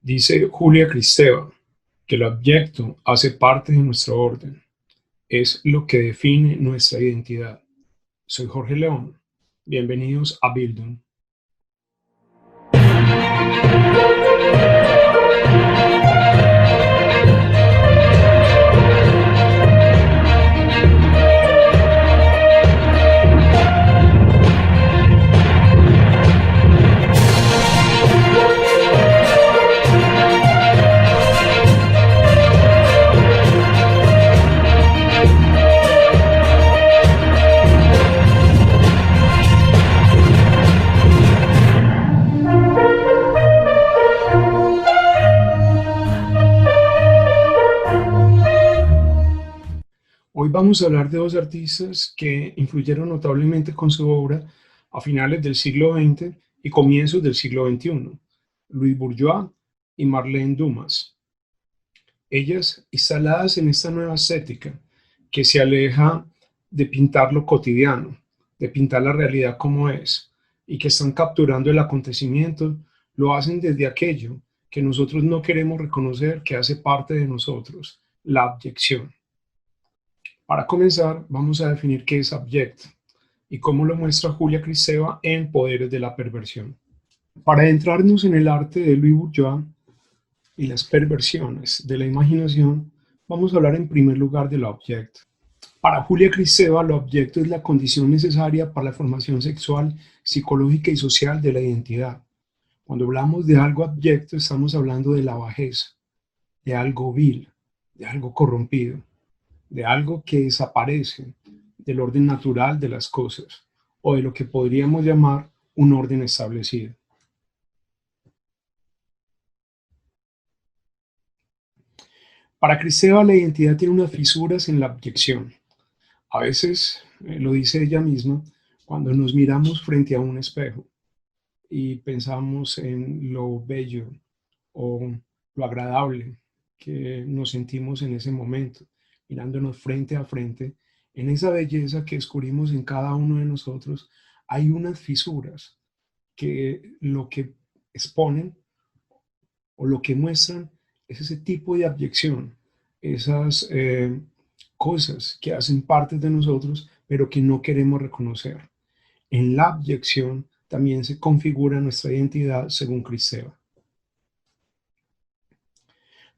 Dice Julia Kristeva que el objeto hace parte de nuestro orden, es lo que define nuestra identidad. Soy Jorge León. Bienvenidos a Bildung. Hoy vamos a hablar de dos artistas que influyeron notablemente con su obra a finales del siglo XX y comienzos del siglo XXI, Louis Bourgeois y Marlene Dumas. Ellas, instaladas en esta nueva estética que se aleja de pintar lo cotidiano, de pintar la realidad como es, y que están capturando el acontecimiento, lo hacen desde aquello que nosotros no queremos reconocer que hace parte de nosotros, la abyección. Para comenzar, vamos a definir qué es abyecto y cómo lo muestra Julia Kristeva en Poderes de la Perversión. Para adentrarnos en el arte de Louis Bourgeois y las perversiones de la imaginación, vamos a hablar en primer lugar del objeto. Para Julia Kristeva, lo objeto es la condición necesaria para la formación sexual, psicológica y social de la identidad. Cuando hablamos de algo abyecto, estamos hablando de la bajeza, de algo vil, de algo corrompido, de algo que desaparece del orden natural de las cosas o de lo que podríamos llamar un orden establecido. Para Kristeva, la identidad tiene unas fisuras en la abyección. A veces, lo dice ella misma, cuando nos miramos frente a un espejo y pensamos en lo bello o lo agradable que nos sentimos en ese momento, mirándonos frente a frente, en esa belleza que descubrimos en cada uno de nosotros, hay unas fisuras que lo que exponen o lo que muestran es ese tipo de abyección, esas cosas que hacen parte de nosotros, pero que no queremos reconocer. En la abyección también se configura nuestra identidad según Kristeva.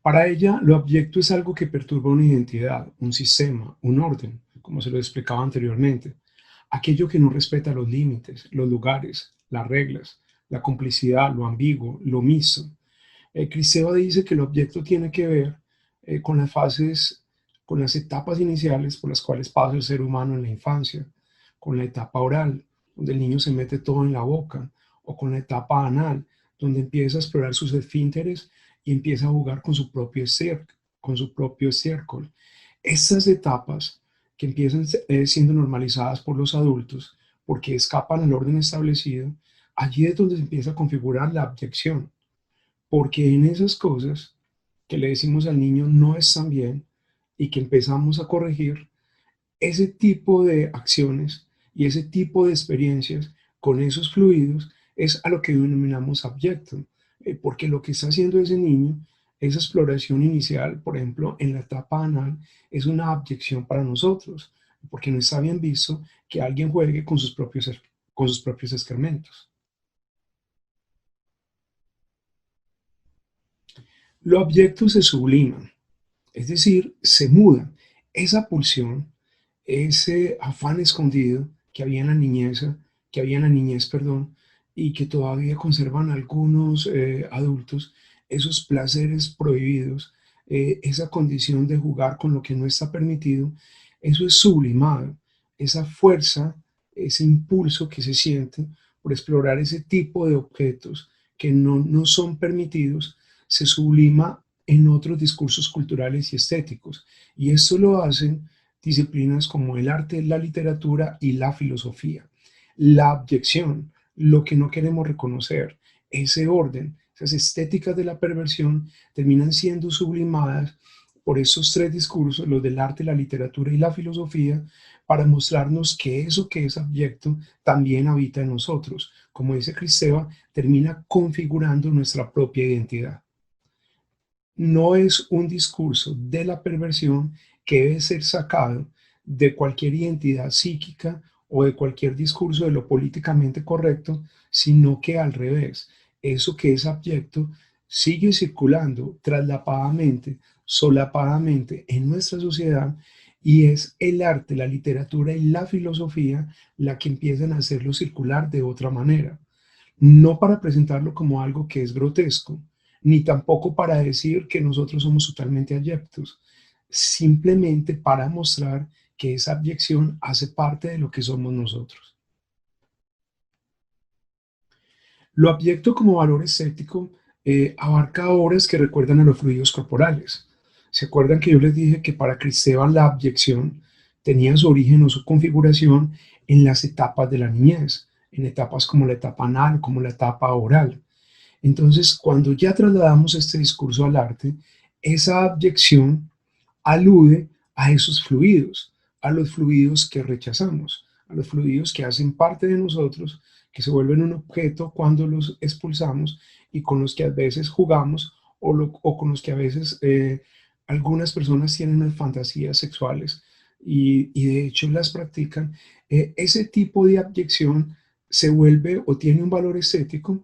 Para ella, lo abyecto es algo que perturba una identidad, un sistema, un orden, como se lo explicaba anteriormente. Aquello que no respeta los límites, los lugares, las reglas, la complicidad, lo ambiguo, lo omiso. Kristeva dice que el objeto tiene que ver con las fases, con las etapas iniciales por las cuales pasa el ser humano en la infancia, con la etapa oral, donde el niño se mete todo en la boca, o con la etapa anal, donde empieza a explorar sus esfínteres y empieza a jugar con su propio estiércol. Estas etapas que empiezan siendo normalizadas por los adultos porque escapan al orden establecido, allí es donde se empieza a configurar la abyección, porque en esas cosas que le decimos al niño no están bien y que empezamos a corregir, ese tipo de acciones y ese tipo de experiencias con esos fluidos es a lo que denominamos abyecto, porque lo que está haciendo ese niño, esa exploración inicial, por ejemplo, en la etapa anal, es una abyección para nosotros, porque no está bien visto que alguien juegue con sus propios excrementos. Los objetos se subliman, es decir, se mudan. Esa pulsión, ese afán escondido que había en la niñez, perdón, y que todavía conservan algunos adultos, esos placeres prohibidos, esa condición de jugar con lo que no está permitido, eso es sublimado. Esa fuerza, ese impulso que se siente por explorar ese tipo de objetos que no son permitidos, se sublima en otros discursos culturales y estéticos. Y esto lo hacen disciplinas como el arte, la literatura y la filosofía. La abyección, lo que no queremos reconocer, ese orden, esas estéticas de la perversión terminan siendo sublimadas por esos tres discursos, los del arte, la literatura y la filosofía, para mostrarnos que eso que es abyecto también habita en nosotros. Como dice Kristeva, termina configurando nuestra propia identidad. no es un discurso de la perversión que debe ser sacado de cualquier identidad psíquica o de cualquier discurso de lo políticamente correcto, sino que al revés, eso que es abyecto sigue circulando traslapadamente, solapadamente en nuestra sociedad, y es el arte, la literatura y la filosofía la que empiezan a hacerlo circular de otra manera, no para presentarlo como algo que es grotesco, ni tampoco para decir que nosotros somos totalmente abyectos, simplemente para mostrar que esa abyección hace parte de lo que somos nosotros. Lo abyecto como valor estético abarca obras que recuerdan a los fluidos corporales. ¿Se acuerdan que yo les dije que para Cristeban la abyección tenía su origen o su configuración en las etapas de la niñez, en etapas como la etapa anal, como la etapa oral? Entonces, cuando ya trasladamos este discurso al arte, esa abyección alude a esos fluidos, a los fluidos que rechazamos, a los fluidos que hacen parte de nosotros, que se vuelven un objeto cuando los expulsamos y con los que a veces jugamos o con los que a veces algunas personas tienen unas fantasías sexuales y de hecho las practican. Ese tipo de abyección se vuelve o tiene un valor estético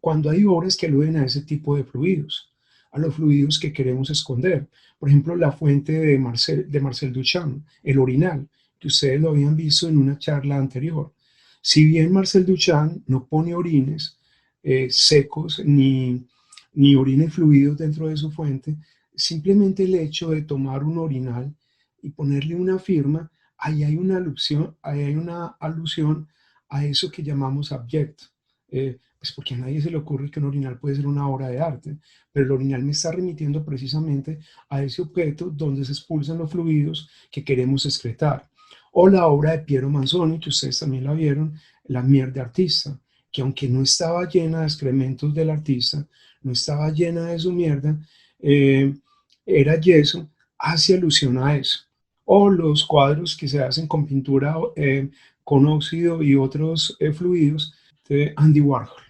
cuando hay obras que aluden a ese tipo de fluidos, a los fluidos que queremos esconder. Por ejemplo, la fuente de Marcel Duchamp, el orinal, que ustedes lo habían visto en una charla anterior. Si bien Marcel Duchamp no pone orines secos ni orines fluidos dentro de su fuente, simplemente el hecho de tomar un orinal y ponerle una firma, ahí hay una alusión a eso que llamamos abyecto. Pues porque a nadie se le ocurre que un orinal puede ser una obra de arte, pero el orinal me está remitiendo precisamente a ese objeto donde se expulsan los fluidos que queremos excretar. O la obra de Piero Manzoni, que ustedes también la vieron, La mierda artista, que aunque no estaba llena de excrementos del artista, no estaba llena de su mierda, eh, era yeso, hace alusión a eso. O los cuadros que se hacen con pintura con óxido y otros fluidos de Andy Warhol.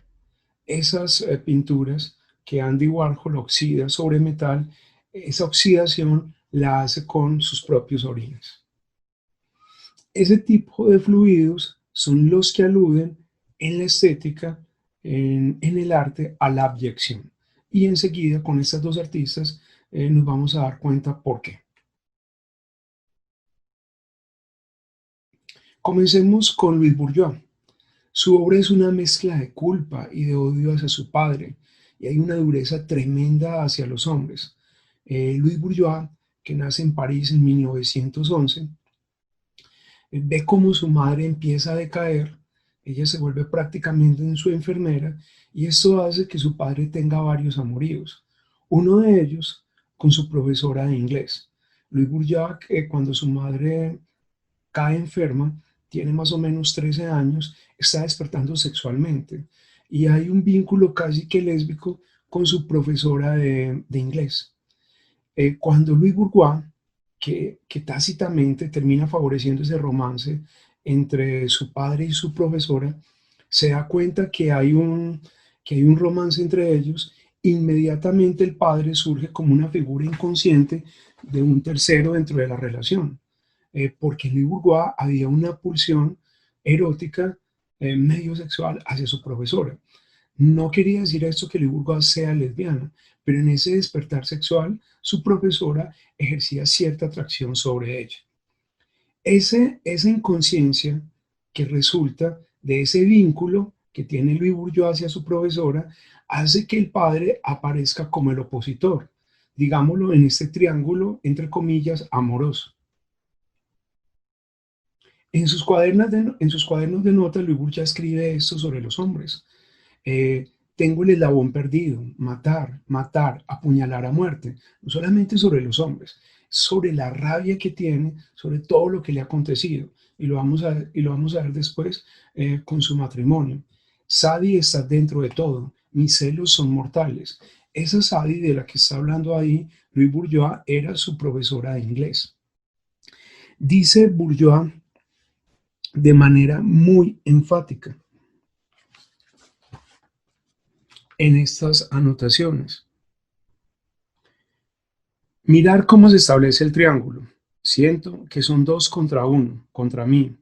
Esas pinturas que Andy Warhol oxida sobre metal, esa oxidación la hace con sus propios orines. Ese tipo de fluidos son los que aluden en la estética, en el arte, a la abyección. Y enseguida con estas dos artistas nos vamos a dar cuenta por qué. Comencemos con Louis Bourgeois. Su obra es una mezcla de culpa y de odio hacia su padre, y hay una dureza tremenda hacia los hombres. Louis Bourgeois, que nace en París en 1911, ve cómo su madre empieza a decaer, ella se vuelve prácticamente en su enfermera, y esto hace que su padre tenga varios amoríos. Uno de ellos con su profesora de inglés. Louis Bourgeois, cuando su madre cae enferma, tiene más o menos 13 años, está despertando sexualmente y hay un vínculo casi que lésbico con su profesora de inglés. Cuando Louis Bourgeois, que tácitamente termina favoreciendo ese romance entre su padre y su profesora, se da cuenta que hay un romance entre ellos, inmediatamente el padre surge como una figura inconsciente de un tercero dentro de la relación, porque en Louis Bourgeois había una pulsión erótica, medio sexual hacia su profesora. No quería decir esto que Louis Bourgeois sea lesbiana, pero en ese despertar sexual, su profesora ejercía cierta atracción sobre ella. Esa inconsciencia que resulta de ese vínculo que tiene Louis Bourgeois hacia su profesora hace que el padre aparezca como el opositor, digámoslo, en este triángulo, entre comillas, amoroso. En sus cuadernos de notas, Louis Bourgeois escribe esto sobre los hombres. Tengo el eslabón perdido, matar, matar, apuñalar a muerte, no solamente sobre los hombres, sobre la rabia que tiene, sobre todo lo que le ha acontecido, y lo vamos a ver después con su matrimonio. Sadie está dentro de todo, mis celos son mortales. Esa Sadie de la que está hablando ahí, Louis Bourgeois, era su profesora de inglés. Dice Bourgeois de manera muy enfática en estas anotaciones. Mirar cómo se establece el triángulo. Siento que son dos contra uno, contra mí,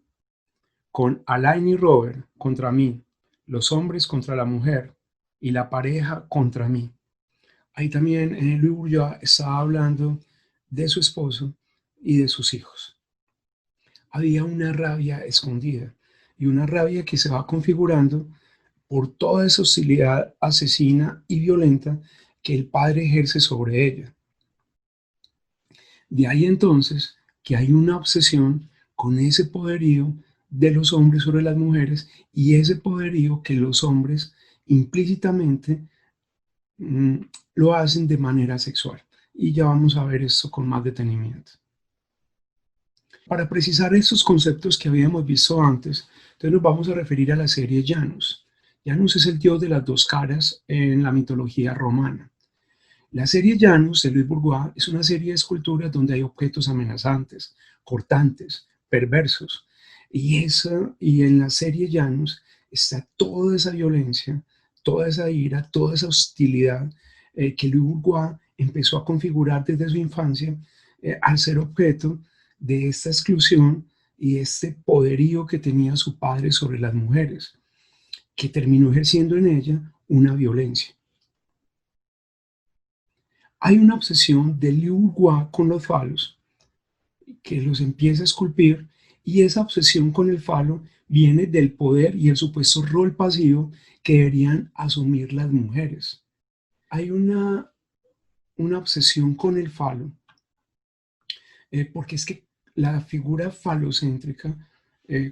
con Alain y Robert contra mí, los hombres contra la mujer y la pareja contra mí. Ahí también Louis Bourgeois estaba hablando de su esposo y de sus hijos. Había una rabia escondida y una rabia que se va configurando por toda esa hostilidad asesina y violenta que el padre ejerce sobre ella. De ahí entonces que hay una obsesión con ese poderío de los hombres sobre las mujeres y ese poderío que los hombres implícitamente mm, lo hacen de manera sexual. Y ya vamos a ver esto con más detenimiento. Para precisar estos conceptos que habíamos visto antes, entonces nos vamos a referir a la serie Janus. Janus es el dios de las dos caras en la mitología romana. La serie Janus de Louis Bourgeois es una serie de esculturas donde hay objetos amenazantes, cortantes, perversos. Y en la serie Janus está toda esa violencia, toda esa ira, toda esa hostilidad que Louis Bourgeois empezó a configurar desde su infancia al ser objeto de esta exclusión y este poderío que tenía su padre sobre las mujeres, que terminó ejerciendo en ella una violencia. Hay una obsesión de Liu Bourgeois con los falos, que los empieza a esculpir, y esa obsesión con el falo viene del poder y el supuesto rol pasivo que deberían asumir las mujeres. Hay una obsesión con el falo, porque es que la figura falocéntrica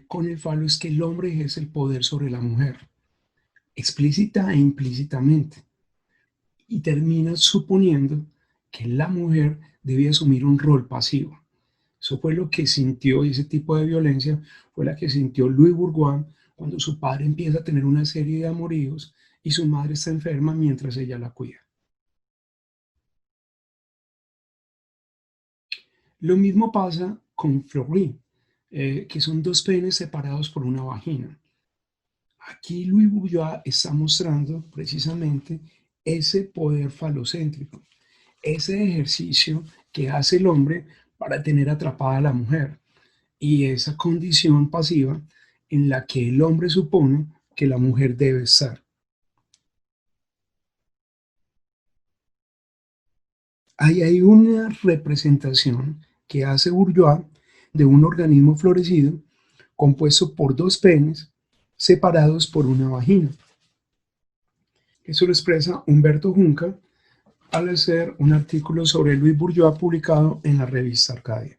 con el falo es que el hombre ejerce el poder sobre la mujer, explícita e implícitamente, y termina suponiendo que la mujer debe asumir un rol pasivo. Eso fue lo que sintió, y ese tipo de violencia fue la que sintió Louis Bourgeois cuando su padre empieza a tener una serie de amoríos y su madre está enferma mientras ella la cuida. Lo mismo pasa con Fleury, que son dos penes separados por una vagina. Aquí Louis Bourgeois está mostrando precisamente ese poder falocéntrico, ese ejercicio que hace el hombre para tener atrapada a la mujer y esa condición pasiva en la que el hombre supone que la mujer debe estar. Ahí hay una representación que hace Bourgeois de un organismo florecido compuesto por dos penes separados por una vagina. Eso lo expresa Humberto Junca al hacer un artículo sobre Louis Bourgeois publicado en la revista Arcadia.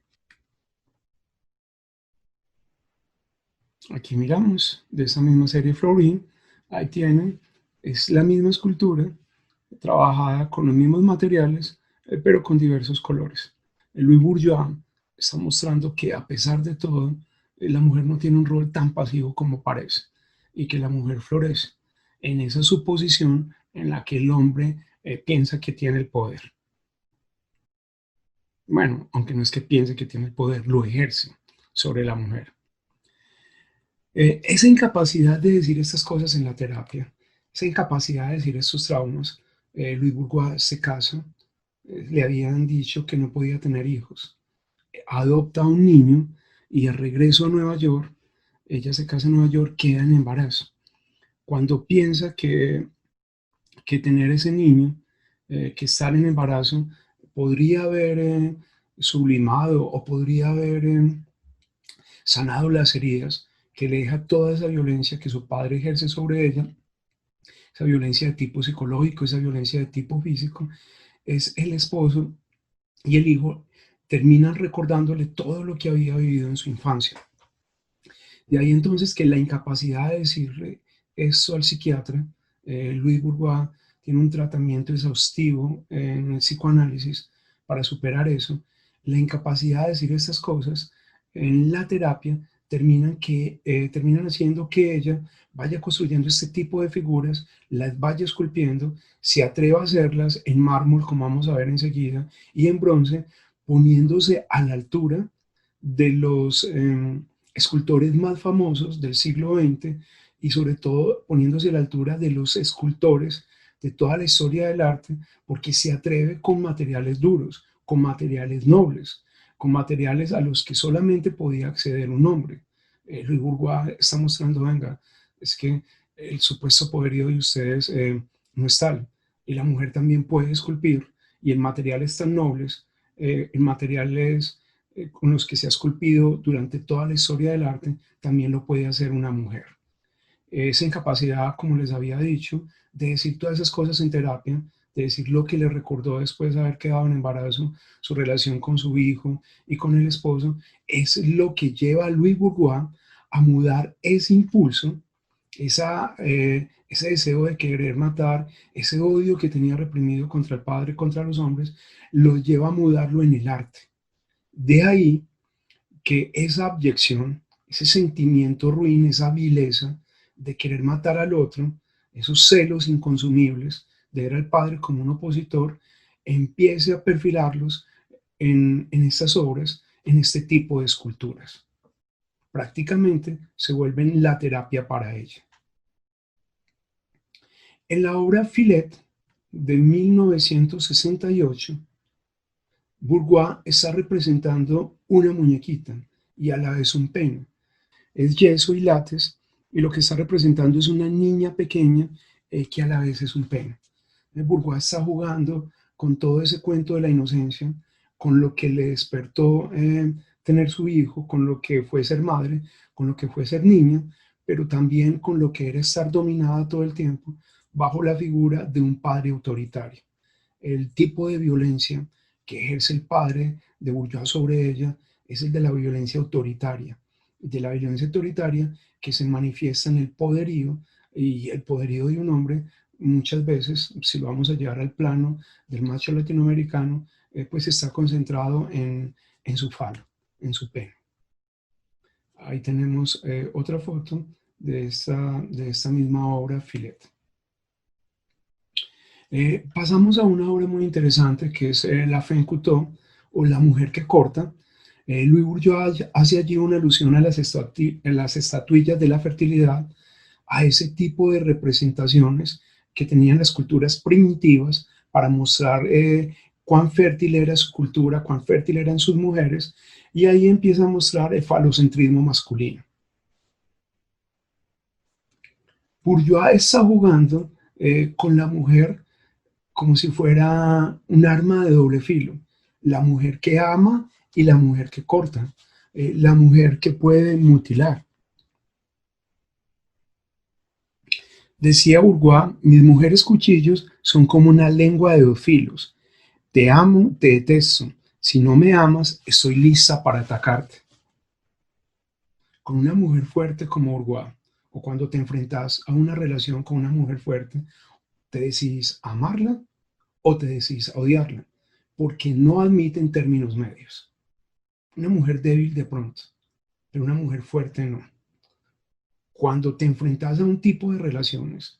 Aquí miramos de esa misma serie Florin, ahí tienen, es la misma escultura, trabajada con los mismos materiales, pero con diversos colores. Louis Bourgeois está mostrando que a pesar de todo, la mujer no tiene un rol tan pasivo como parece y que la mujer florece en esa suposición en la que el hombre piensa que tiene el poder. Bueno, aunque no es que piense que tiene el poder, lo ejerce sobre la mujer. Esa incapacidad de decir estas cosas en la terapia, esa incapacidad de decir estos traumas, Louis Bourgeois se casa, le habían dicho que no podía tener hijos, adopta a un niño y de regreso a Nueva York, ella se casa en Nueva York, queda en embarazo. Cuando piensa que tener ese niño, que estar en embarazo, podría haber sublimado o podría haber sanado las heridas, que le deja toda esa violencia que su padre ejerce sobre ella, esa violencia de tipo psicológico, esa violencia de tipo físico, es el esposo y el hijo terminan recordándole todo lo que había vivido en su infancia. De ahí entonces que la incapacidad de decirle eso al psiquiatra, Louis Bourgeois tiene un tratamiento exhaustivo en el psicoanálisis para superar eso. La incapacidad de decir estas cosas en la terapia terminan haciendo que ella vaya construyendo este tipo de figuras, las vaya esculpiendo, se atreva a hacerlas en mármol, como vamos a ver enseguida, y en bronce, poniéndose a la altura de los escultores más famosos del siglo XX y sobre todo poniéndose a la altura de los escultores de toda la historia del arte, porque se atreve con materiales duros, con materiales nobles, con materiales a los que solamente podía acceder un hombre. Louis Bourgeois está mostrando, venga, es que el supuesto poderío de ustedes no es tal. Y la mujer también puede esculpir, y en materiales tan nobles, en materiales con los que se ha esculpido durante toda la historia del arte, también lo puede hacer una mujer. Esa incapacidad, como les había dicho, de decir todas esas cosas en terapia, de decir lo que le recordó después de haber quedado en embarazo, su relación con su hijo y con el esposo, es lo que lleva a Louis Bourgeois a mudar ese impulso, ese deseo de querer matar, ese odio que tenía reprimido contra el padre, contra los hombres, lo lleva a mudarlo en el arte. De ahí que esa abyección, ese sentimiento ruin, esa vileza de querer matar al otro, esos celos inconsumibles de ver al padre como un opositor, empiece a perfilarlos en estas obras, en este tipo de esculturas. Prácticamente se vuelven la terapia para ella. En la obra Filet de 1968, Bourgeois está representando una muñequita y a la vez un pene. Es yeso y látex, y lo que está representando es una niña pequeña que a la vez es un pene. Bourgeois está jugando con todo ese cuento de la inocencia, con lo que le despertó tener su hijo, con lo que fue ser madre, con lo que fue ser niña, pero también con lo que era estar dominada todo el tiempo bajo la figura de un padre autoritario. El tipo de violencia que ejerce el padre de Bourgeois sobre ella es el de la violencia autoritaria, que se manifiesta en el poderío, y el poderío de un hombre muchas veces, si lo vamos a llevar al plano del macho latinoamericano, pues está concentrado en su falo, en su pene. Ahí tenemos otra foto de esta misma obra, Filet. Pasamos a una obra muy interesante que es La Femme Couteau, o La Mujer que Corta. Louis Bourgeois hace allí una alusión a las estatuillas de la fertilidad, a ese tipo de representaciones que tenían las culturas primitivas para mostrar cuán fértil era su cultura, cuán fértil eran sus mujeres, y ahí empieza a mostrar el falocentrismo masculino. Bourgeois está jugando con la mujer como si fuera un arma de doble filo. La mujer que ama y la mujer que corta. La mujer que puede mutilar. Decía Bourgeois, mis mujeres cuchillos son como una lengua de dos filos. Te amo, te detesto. Si no me amas, estoy lista para atacarte. Con una mujer fuerte como Bourgeois, o cuando te enfrentas a una relación con una mujer fuerte, te decidís amarla o te decidís odiarla, porque no admiten términos medios. Una mujer débil de pronto, pero una mujer fuerte no. Cuando te enfrentas a un tipo de relaciones,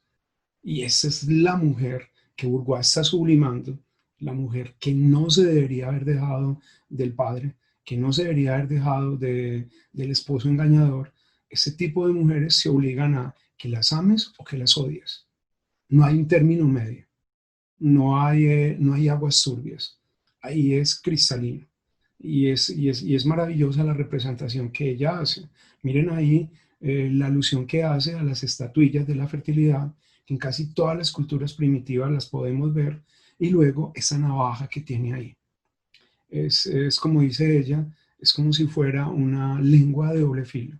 y esa es la mujer que Bourgeois está sublimando, la mujer que no se debería haber dejado del padre, que no se debería haber dejado del esposo engañador, ese tipo de mujeres se obligan a que las ames o que las odies. No hay un término medio, no hay aguas turbias, ahí es cristalino. Y es maravillosa la representación que ella hace. Miren ahí la alusión que hace a las estatuillas de la fertilidad, que en casi todas las culturas primitivas las podemos ver, y luego esa navaja que tiene ahí. Es como dice ella, es como si fuera una lengua de doble filo.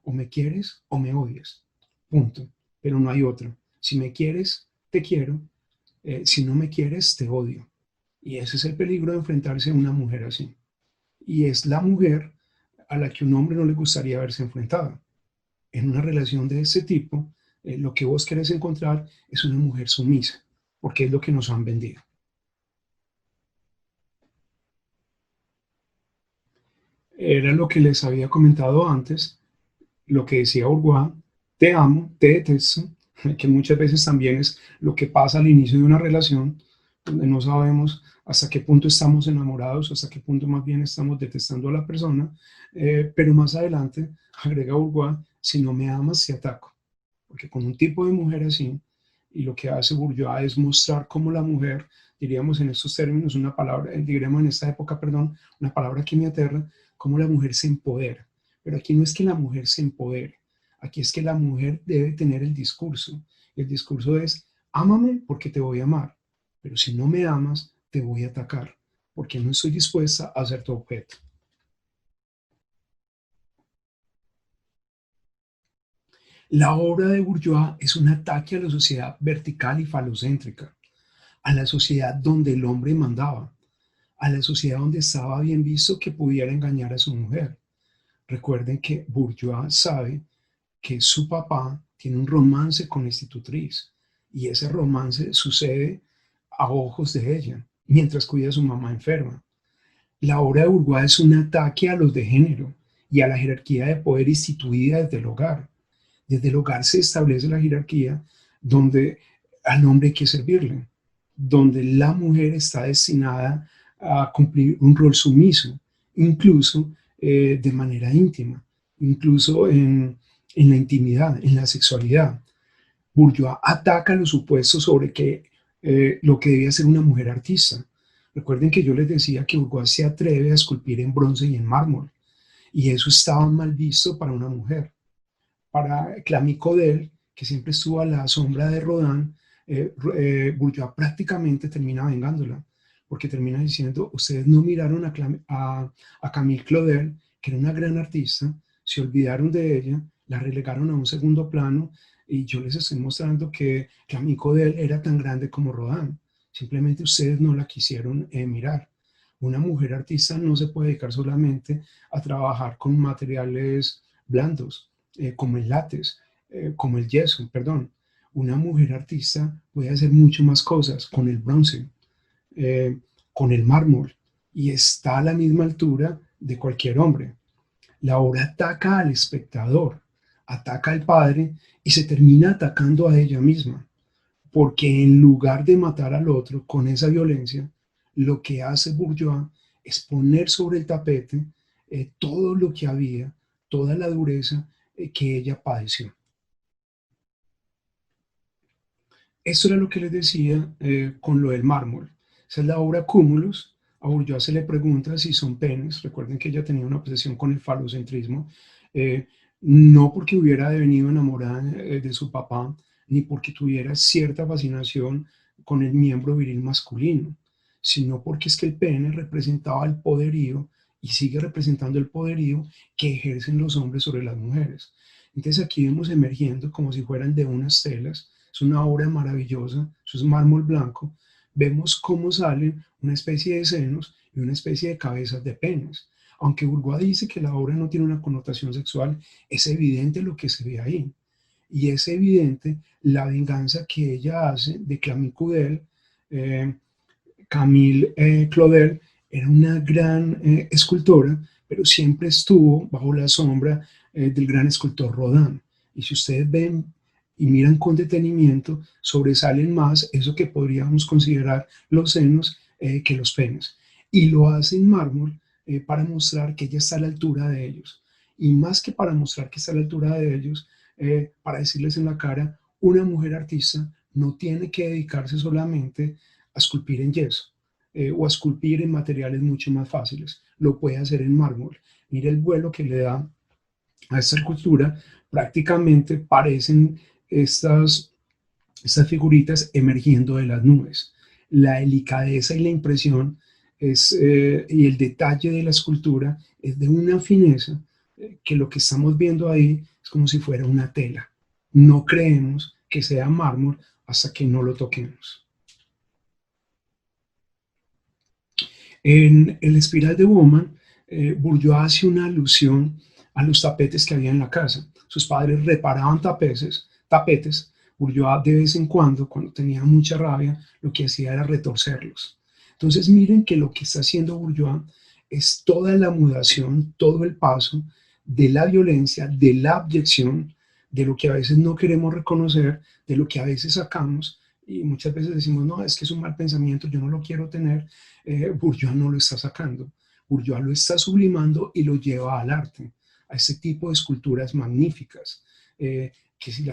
O me quieres o me odias. Punto. Pero no hay otro. Si me quieres, te quiero. Si no me quieres, te odio. Y ese es el peligro de enfrentarse a una mujer así. Y es la mujer a la que un hombre no le gustaría verse enfrentado. En una relación de ese tipo, lo que vos querés encontrar es una mujer sumisa, porque es lo que nos han vendido. Era lo que les había comentado antes, lo que decía Bourgeois, te amo, te detesto, que muchas veces también es lo que pasa al inicio de una relación, donde no sabemos hasta qué punto estamos enamorados, hasta qué punto más bien estamos detestando a la persona, pero más adelante, agrega Bourgeois, si no me amas, te ataco, porque con un tipo de mujer así, y lo que hace Bourdieu es mostrar cómo la mujer, diríamos en estos términos, una palabra, diríamos en esta época, perdón, una palabra que me aterra, cómo la mujer se empodera. Pero aquí no es que la mujer se empodere, aquí es que la mujer debe tener el discurso. Y el discurso es, ámame porque te voy a amar, pero si no me amas, te voy a atacar, porque no estoy dispuesta a ser tu objeto. La obra de Bourdieu es un ataque a la sociedad vertical y falocéntrica, a la sociedad donde el hombre mandaba, a la sociedad donde estaba bien visto que pudiera engañar a su mujer. Recuerden que Bourdieu sabe que su papá tiene un romance con la institutriz y ese romance sucede a ojos de ella mientras cuida a su mamá enferma. La obra de Bourdieu es un ataque a los de género y a la jerarquía de poder instituida desde el hogar. Desde el hogar se establece la jerarquía donde al hombre hay que servirle, donde la mujer está destinada a cumplir un rol sumiso, incluso de manera íntima, incluso en la intimidad, en la sexualidad. Bourdieu ataca los supuestos sobre que lo que debía ser una mujer artista. Recuerden que yo les decía que Bourdieu se atreve a esculpir en bronce y en mármol, y eso estaba mal visto para una mujer. Para Camille Claudel, que siempre estuvo a la sombra de Rodin, Bourdieu prácticamente termina vengándola, porque termina diciendo, ustedes no miraron a Camille Claudel, que era una gran artista, se olvidaron de ella, la relegaron a un segundo plano, y yo les estoy mostrando que Camille Claudel era tan grande como Rodin, simplemente ustedes no la quisieron mirar. Una mujer artista no se puede dedicar solamente a trabajar con materiales blandos, como el látex, como el yeso, perdón. Una mujer artista puede hacer mucho más cosas con el bronce, eh, con el mármol, y está a la misma altura de cualquier hombre. La obra ataca al espectador, ataca al padre y se termina atacando a ella misma, porque en lugar de matar al otro con esa violencia, lo que hace Bourdieu es poner sobre el tapete todo lo que había, toda la dureza que ella padeció. Esto era lo que les decía con lo del mármol. Esa es la obra Cúmulos. A Bourdieu se le pregunta si son penes. Recuerden que ella tenía una obsesión con el falocentrismo. Eh, no porque hubiera devenido enamorada de su papá, ni porque tuviera cierta fascinación con el miembro viril masculino, sino porque es que el pene representaba el poderío y sigue representando el poderío que ejercen los hombres sobre las mujeres. Entonces aquí vemos emergiendo como si fueran de unas telas. Es una obra maravillosa, eso es mármol blanco. Vemos cómo salen una especie de senos y una especie de cabezas de penes. Aunque Bourdieu dice que la obra no tiene una connotación sexual, es evidente lo que se ve ahí. Y es evidente la venganza que ella hace de Camille Claudel. Camille Claudel era una gran escultora, pero siempre estuvo bajo la sombra del gran escultor Rodin. Y si ustedes ven y miran con detenimiento, sobresalen más eso que podríamos considerar los senos que los penes. Y lo hace en mármol para mostrar que ella está a la altura de ellos. Y más que para mostrar que está a la altura de ellos, para decirles en la cara, una mujer artista no tiene que dedicarse solamente a esculpir en yeso o a esculpir en materiales mucho más fáciles. Lo puede hacer en mármol. Mire el vuelo que le da a esta escultura. Prácticamente parecen estas figuritas emergiendo de las nubes. La delicadeza y la impresión y el detalle de la escultura es de una fineza que lo que estamos viendo ahí es como si fuera una tela. No creemos que sea mármol hasta que no lo toquemos. En el Espiral de Woman, Bourdieu hace una alusión a los tapetes que había en la casa. Sus padres reparaban tapetes. Bourdieu de vez en cuando tenía mucha rabia, lo que hacía era retorcerlos. Entonces miren que lo que está haciendo Bourdieu es toda la mudación, todo el paso de la violencia, de la abyección, de lo que a veces no queremos reconocer, de lo que a veces sacamos y muchas veces decimos, no, es que es un mal pensamiento, yo no lo quiero tener. Bourdieu no lo está sacando, Bourdieu lo está sublimando y lo lleva al arte, a este tipo de esculturas magníficas, que si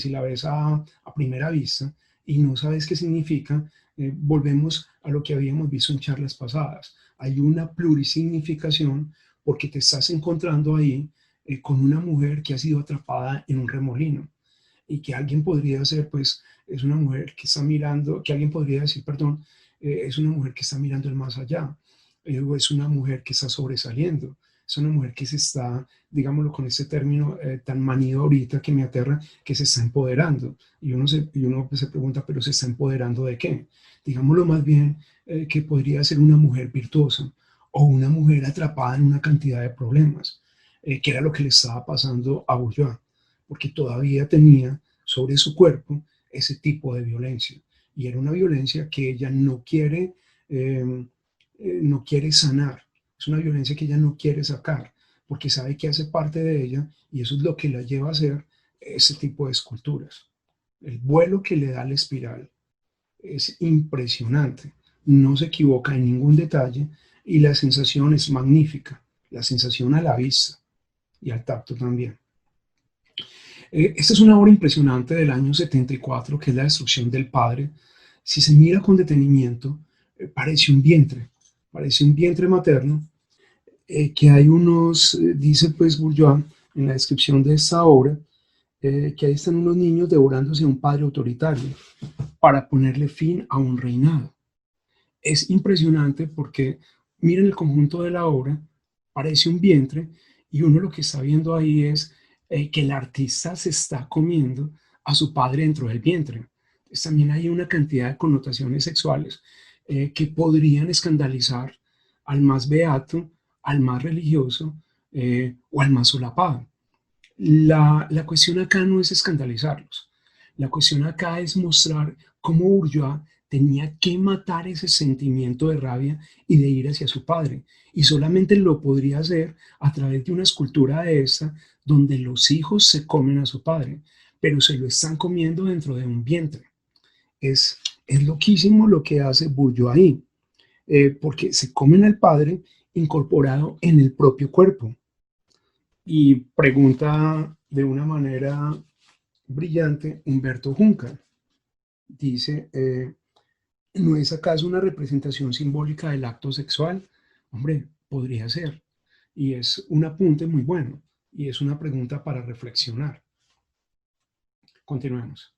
la ves a primera vista y no sabes qué significa, volvemos a lo que habíamos visto en charlas pasadas. Hay una plurisignificación porque te estás encontrando ahí con una mujer que ha sido atrapada en un remolino y que alguien podría ser, pues, es una mujer que está mirando, que alguien podría decir, perdón, es una mujer que está mirando el más allá, o es una mujer que está sobresaliendo, es una mujer que se está, digámoslo con este término tan manido ahorita que me aterra, que se está empoderando. Y uno pues, se pregunta, ¿pero se está empoderando de qué? Digámoslo más bien que podría ser una mujer virtuosa o una mujer atrapada en una cantidad de problemas, que era lo que le estaba pasando a Bourgeois, porque todavía tenía sobre su cuerpo ese tipo de violencia. Y era una violencia que ella eh, no quiere sanar. Es una violencia que ella no quiere sacar, porque sabe que hace parte de ella y eso es lo que la lleva a hacer ese tipo de esculturas. El vuelo que le da la espiral es impresionante. No se equivoca en ningún detalle y la sensación es magnífica. La sensación a la vista y al tacto también. Esta es una obra impresionante del año 74, que es La destrucción del padre. Si se mira con detenimiento, parece un vientre materno, que hay unos, dice pues Bourgeois en la descripción de esta obra, que ahí están unos niños devorándose a un padre autoritario para ponerle fin a un reinado. Es impresionante porque miren el conjunto de la obra, parece un vientre y uno lo que está viendo ahí es que el artista se está comiendo a su padre dentro del vientre. Entonces, también hay una cantidad de connotaciones sexuales que podrían escandalizar al más beato, al más religioso o al más solapado. La cuestión acá no es escandalizarlos. La cuestión acá es mostrar cómo Bourgeois tenía que matar ese sentimiento de rabia y de ir hacia su padre. Y solamente lo podría hacer a través de una escultura de esta, donde los hijos se comen a su padre, pero se lo están comiendo dentro de un vientre. Es, es loquísimo lo que hace Bourgeois ahí, porque se comen al padre incorporado en el propio cuerpo. Y pregunta de una manera brillante Humberto Junca. Dice, ¿no es acaso una representación simbólica del acto sexual? Hombre, podría ser. Y es un apunte muy bueno. Y es una pregunta para reflexionar. Continuemos.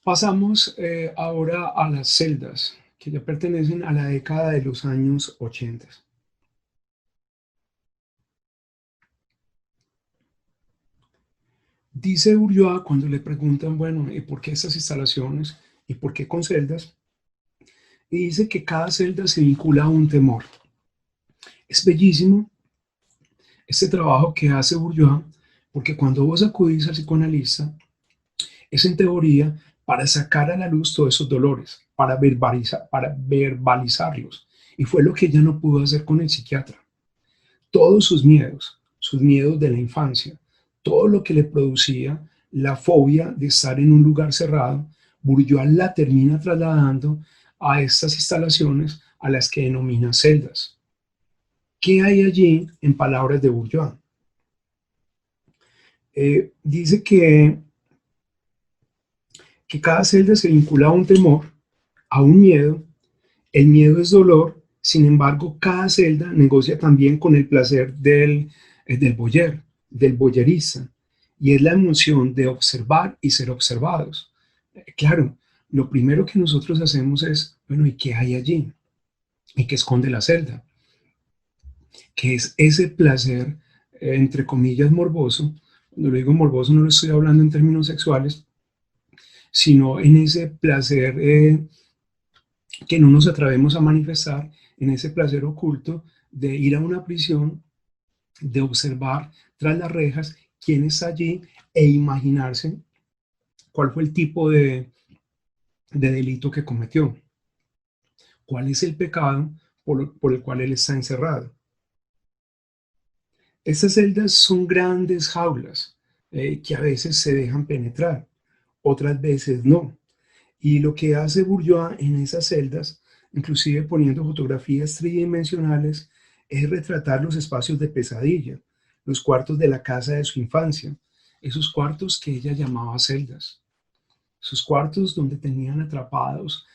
Pasamos ahora a las celdas, que ya pertenecen a la década de los años 80. Dice Bourgeois cuando le preguntan, bueno, ¿y por qué estas instalaciones? ¿Y por qué con celdas? Y dice que cada celda se vincula a un temor. Es bellísimo este trabajo que hace Bourgeois, porque cuando vos acudís al psicoanalista, es en teoría para sacar a la luz todos esos dolores, para verbalizarlos. Y fue lo que ella no pudo hacer con el psiquiatra. Todos sus miedos de la infancia, todo lo que le producía la fobia de estar en un lugar cerrado, Bourgeois la termina trasladando a estas instalaciones a las que denomina celdas. ¿Qué hay allí en palabras de Bourgeois? Dice que cada celda se vincula a un temor, a un miedo. El miedo es dolor, sin embargo, cada celda negocia también con el placer del boyer, del boyerista, y es la emoción de observar y ser observados. Claro, lo primero que nosotros hacemos es, bueno, ¿y qué hay allí? ¿Y qué esconde la celda? Que es ese placer, entre comillas, morboso. Cuando lo digo morboso no lo estoy hablando en términos sexuales, sino en ese placer que no nos atrevemos a manifestar, en ese placer oculto de ir a una prisión, de observar tras las rejas quién está allí e imaginarse cuál fue el tipo de delito que cometió, cuál es el pecado por el cual él está encerrado. Estas celdas son grandes jaulas que a veces se dejan penetrar, otras veces no. Y lo que hace Bourgeois en esas celdas, inclusive poniendo fotografías tridimensionales, es retratar los espacios de pesadilla, los cuartos de la casa de su infancia, esos cuartos que ella llamaba celdas, esos cuartos donde tenían atrapados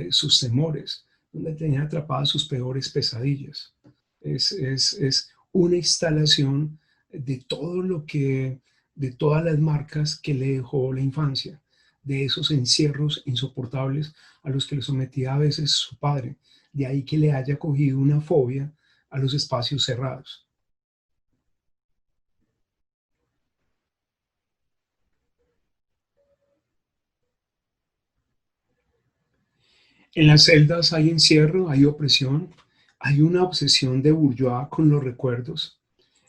sus temores, donde tenían atrapadas sus peores pesadillas. Es una instalación de todo lo que, de todas las marcas que le dejó la infancia, de esos encierros insoportables a los que le sometía a veces su padre. De ahí que le haya cogido una fobia a los espacios cerrados. En las celdas hay encierro, hay opresión, hay una obsesión de Bourdieu con los recuerdos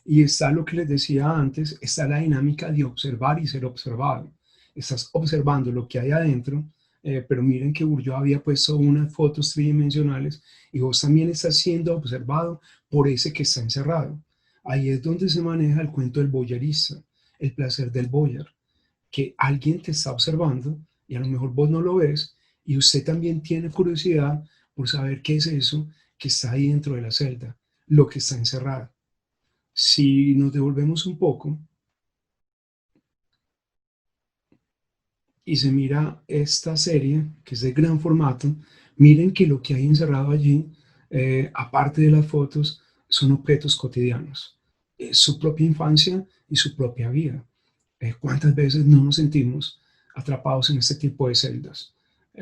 y está lo que les decía antes, está la dinámica de observar y ser observado. Estás observando lo que hay adentro, pero miren que Bourdieu había puesto unas fotos tridimensionales y vos también estás siendo observado por ese que está encerrado. Ahí es donde se maneja el cuento del boyerista, el placer del boyer, que alguien te está observando y a lo mejor vos no lo ves y usted también tiene curiosidad por saber qué es eso que está ahí dentro de la celda, lo que está encerrado. Si nos devolvemos un poco y se mira esta serie, que es de gran formato, miren que lo que hay encerrado allí, aparte de las fotos, son objetos cotidianos. Su propia infancia y su propia vida. ¿Cuántas veces no nos sentimos atrapados en este tipo de celdas?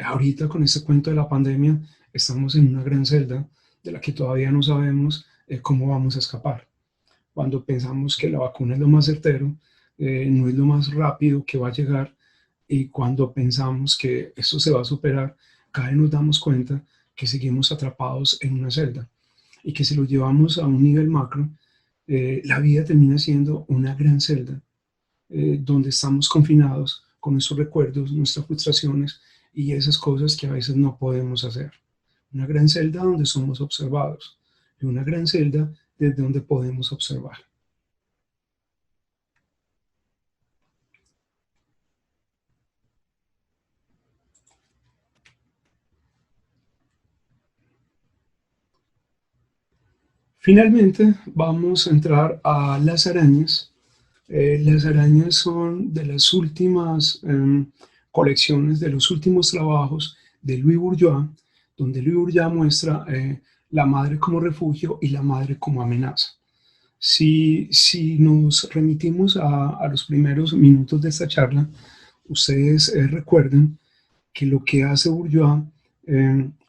Ahorita con este cuento de la pandemia, estamos en una gran celda de la que todavía no sabemos cómo vamos a escapar. Cuando pensamos que la vacuna es lo más certero, no es lo más rápido que va a llegar, y cuando pensamos que esto se va a superar, cada vez nos damos cuenta que seguimos atrapados en una celda y que si lo llevamos a un nivel macro, la vida termina siendo una gran celda donde estamos confinados con nuestros recuerdos, nuestras frustraciones y esas cosas que a veces no podemos hacer. Una gran celda donde somos observados y una gran celda desde donde podemos observar. Finalmente, vamos a entrar a las arañas. Las arañas son de las últimas colecciones, de los últimos trabajos de Louis Bourgeois, donde Louis Bourgeois muestra la madre como refugio y la madre como amenaza. Si nos remitimos a los primeros minutos de esta charla, ustedes recuerden que lo que hace Bourgeois,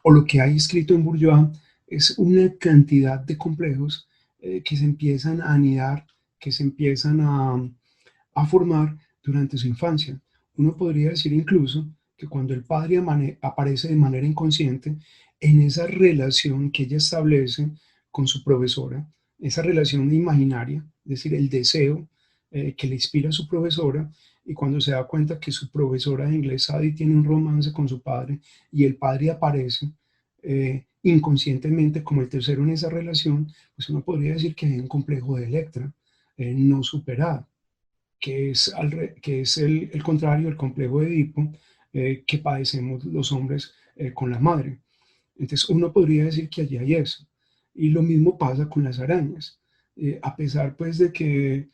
o lo que hay escrito en Bourgeois, es una cantidad de complejos que se empiezan a anidar, que se empiezan a formar durante su infancia. Uno podría decir incluso que cuando el padre aparece de manera inconsciente, en esa relación que ella establece con su profesora, esa relación imaginaria, es decir, el deseo que le inspira a su profesora, y cuando se da cuenta que su profesora de inglés, Sadie, tiene un romance con su padre y el padre aparece inconscientemente como el tercero en esa relación, pues uno podría decir que hay un complejo de Electra no superado, que es el contrario, el complejo de Edipo, que padecemos los hombres con la madre. Entonces uno podría decir que allí hay eso. Y lo mismo pasa con las arañas. A pesar pues de que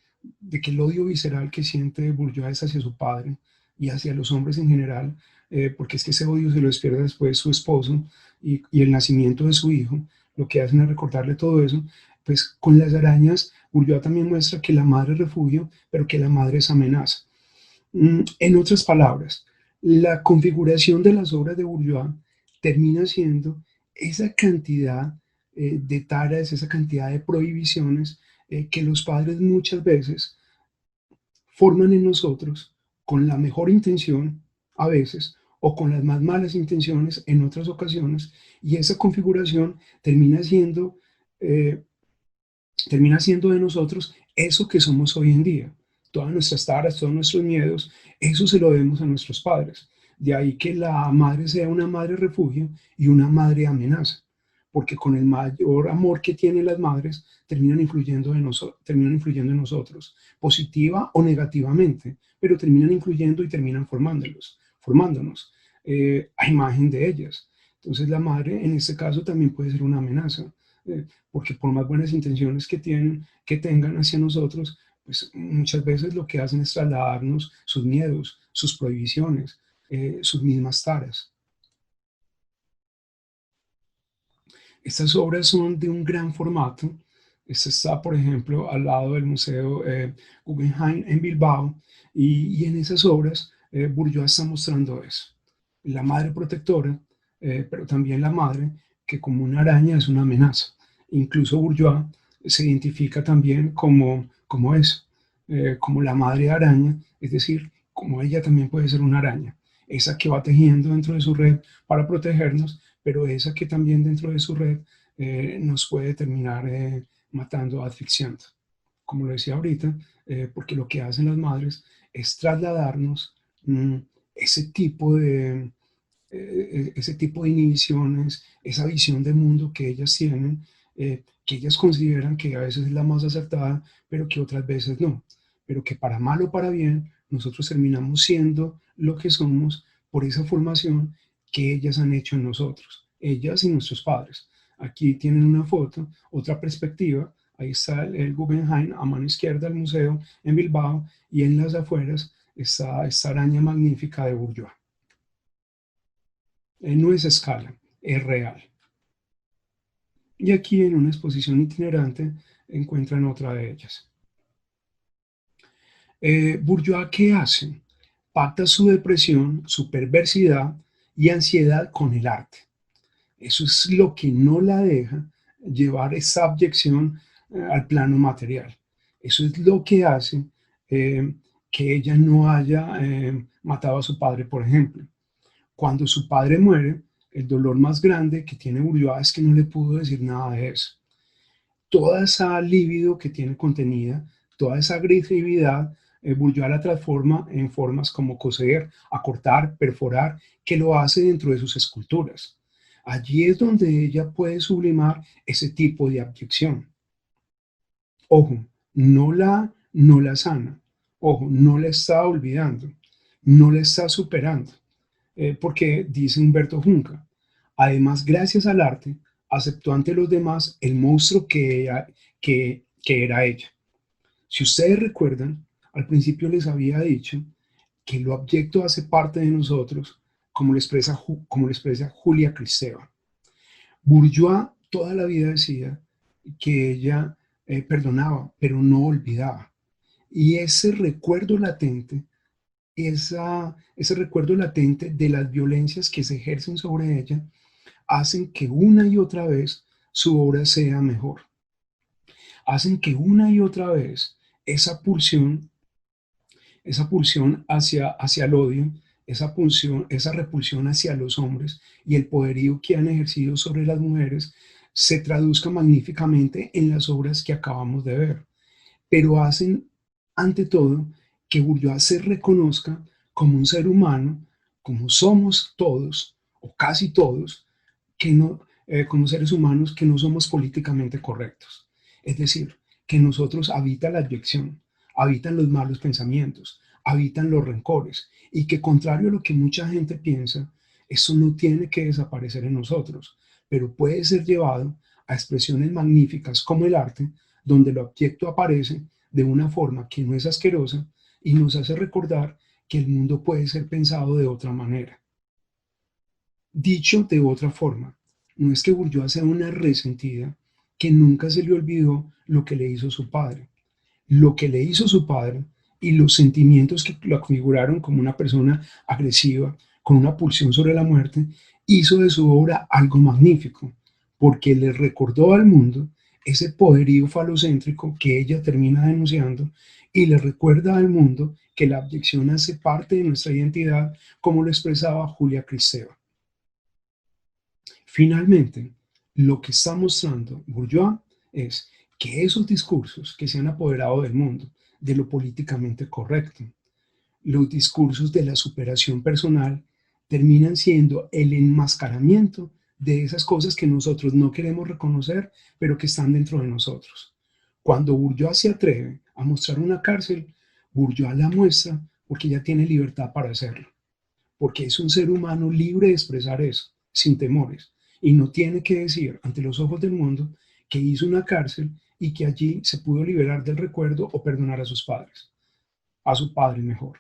el odio visceral que siente Bourgeois es hacia su padre y hacia los hombres en general, porque es que ese odio se lo despierta después su esposo y el nacimiento de su hijo, lo que hacen es recordarle todo eso, pues con las arañas Bourgeois también muestra que la madre es refugio, pero que la madre es amenaza. En otras palabras, la configuración de las obras de Bourgeois termina siendo esa cantidad de taras, esa cantidad de prohibiciones que los padres muchas veces forman en nosotros con la mejor intención a veces o con las más malas intenciones en otras ocasiones, y esa configuración eh, termina siendo de nosotros eso que somos hoy en día. Todas nuestras taras, todos nuestros miedos, eso se lo debemos a nuestros padres. De ahí que la madre sea una madre refugio y una madre amenaza, porque con el mayor amor que tienen las madres terminan influyendo en nosotros, positiva o negativamente, pero terminan influyendo y terminan formándonos a imagen de ellas. Entonces la madre en este caso también puede ser una amenaza. porque por más buenas intenciones que tengan hacia nosotros, pues muchas veces lo que hacen es trasladarnos sus miedos, sus prohibiciones, sus mismas taras. Estas obras son de un gran formato. Esta está, por ejemplo, al lado del Museo Guggenheim en Bilbao, y en esas obras Bourdieu está mostrando eso. La madre protectora, pero también la madre que como una araña es una amenaza. Incluso Bourdieu se identifica también como eso, como la madre araña, es decir, como ella también puede ser una araña, esa que va tejiendo dentro de su red para protegernos, pero esa que también dentro de su red nos puede terminar matando, asfixiando. Como lo decía ahorita, porque lo que hacen las madres es trasladarnos mm, ese tipo de, ese tipo de inhibiciones, esa visión de mundo que ellas tienen, que ellas consideran que a veces es la más acertada, pero que otras veces no. Pero que para mal o para bien, nosotros terminamos siendo lo que somos por esa formación que ellas han hecho en nosotros, ellas y nuestros padres. Aquí tienen una foto, otra perspectiva. Ahí está el Guggenheim, a mano izquierda el museo en Bilbao, y en las afueras está esta araña magnífica de Bourdieu. No es escala, es real. Y aquí en una exposición itinerante encuentran otra de ellas. Bourdieu, ¿qué hace? Pacta su depresión, su perversidad y ansiedad con el arte. Eso es lo que no la deja llevar esa abyección al plano material. Eso es lo que hace que ella no haya matado a su padre, por ejemplo. Cuando su padre muere, el dolor más grande que tiene Bourdieu es que no le pudo decir nada de eso. Toda esa libido que tiene contenida, toda esa agresividad, Bourdieu la transforma en formas como coser, acortar, perforar, que lo hace dentro de sus esculturas. Allí es donde ella puede sublimar ese tipo de abyección. Ojo, no la sana. Ojo, no la está olvidando, no la está superando, porque dice Humberto Junca, además, gracias al arte, aceptó ante los demás el monstruo que era ella. Si ustedes recuerdan, al principio les había dicho que lo abyecto hace parte de nosotros, como lo expresa Julia Kristeva. Bourdieu toda la vida decía que ella perdonaba, pero no olvidaba. Y ese recuerdo latente de las violencias que se ejercen sobre ella hacen que una y otra vez su obra sea mejor. Hacen que una y otra vez esa pulsión, hacia el odio, esa repulsión hacia los hombres y el poderío que han ejercido sobre las mujeres se traduzca magníficamente en las obras que acabamos de ver. Pero hacen, ante todo, que Bourdieu se reconozca como un ser humano, como somos todos, o casi todos, que no, como seres humanos que no somos políticamente correctos. Es decir, que en nosotros habita la abyección, habitan los malos pensamientos, habitan los rencores, y que contrario a lo que mucha gente piensa, eso no tiene que desaparecer en nosotros, pero puede ser llevado a expresiones magníficas como el arte, donde lo abyecto aparece de una forma que no es asquerosa y nos hace recordar que el mundo puede ser pensado de otra manera. Dicho de otra forma, no es que Bourdieu sea una resentida que nunca se le olvidó lo que le hizo su padre. Lo que le hizo su padre y los sentimientos que lo configuraron como una persona agresiva, con una pulsión sobre la muerte, hizo de su obra algo magnífico, porque le recordó al mundo ese poderío falocéntrico que ella termina denunciando, y le recuerda al mundo que la abyección hace parte de nuestra identidad, como lo expresaba Julia Kristeva. Finalmente, lo que está mostrando Bourdieu es que esos discursos que se han apoderado del mundo, de lo políticamente correcto, los discursos de la superación personal, terminan siendo el enmascaramiento de esas cosas que nosotros no queremos reconocer, pero que están dentro de nosotros. Cuando Bourdieu se atreve a mostrar una cárcel, Bourdieu la muestra porque ya tiene libertad para hacerlo, porque es un ser humano libre de expresar eso, sin temores, y no tiene que decir ante los ojos del mundo que hizo una cárcel y que allí se pudo liberar del recuerdo o perdonar a sus padres, a su padre mejor.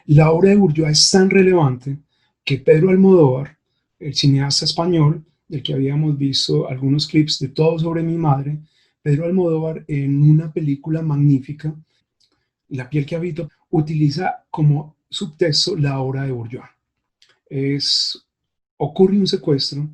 La obra de Bourdieu es tan relevante que Pedro Almodóvar, el cineasta español, del que habíamos visto algunos clips de Todo sobre mi madre, Pedro Almodóvar en una película magnífica, La piel que habito, utiliza como subtexto la obra de Bourdieu. Es, ocurre un secuestro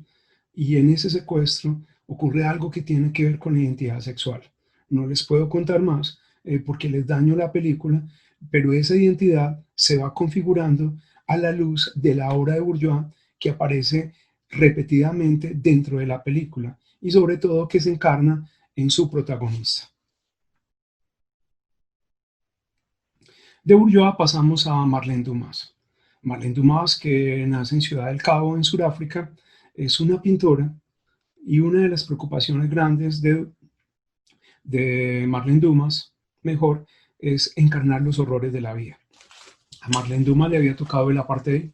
y en ese secuestro ocurre algo que tiene que ver con la identidad sexual. No les puedo contar más porque les daño la película, pero esa identidad se va configurando a la luz de la obra de Bourdieu que aparece repetidamente dentro de la película y sobre todo que se encarna en su protagonista. De Bourdieu pasamos a Marlene Dumas. Marlene Dumas, que nace en Ciudad del Cabo, en Sudáfrica, es una pintora y una de las preocupaciones grandes de Marlene Dumas, mejor, es encarnar los horrores de la vida. A Marlene Dumas le había tocado el apartheid.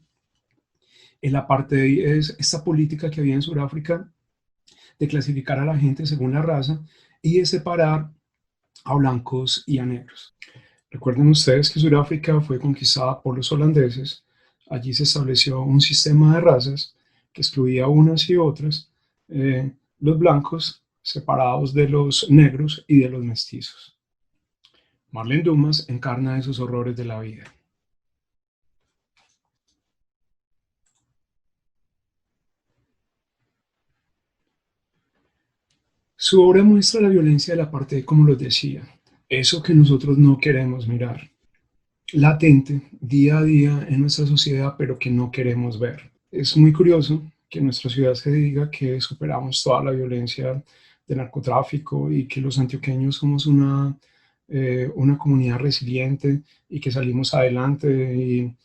El apartheid es esta política que había en Sudáfrica de clasificar a la gente según la raza y de separar a blancos y a negros. Recuerden ustedes que Sudáfrica fue conquistada por los holandeses. Allí se estableció un sistema de razas que excluía unas y otras, los blancos separados de los negros y de los mestizos. Marlene Dumas encarna esos horrores de la vida. Su obra muestra la violencia del apartheid, como los decía, eso que nosotros no queremos mirar, latente día a día en nuestra sociedad, pero que no queremos ver. Es muy curioso que en nuestra ciudad se diga que superamos toda la violencia del narcotráfico y que los antioqueños somos una comunidad resiliente y que salimos adelante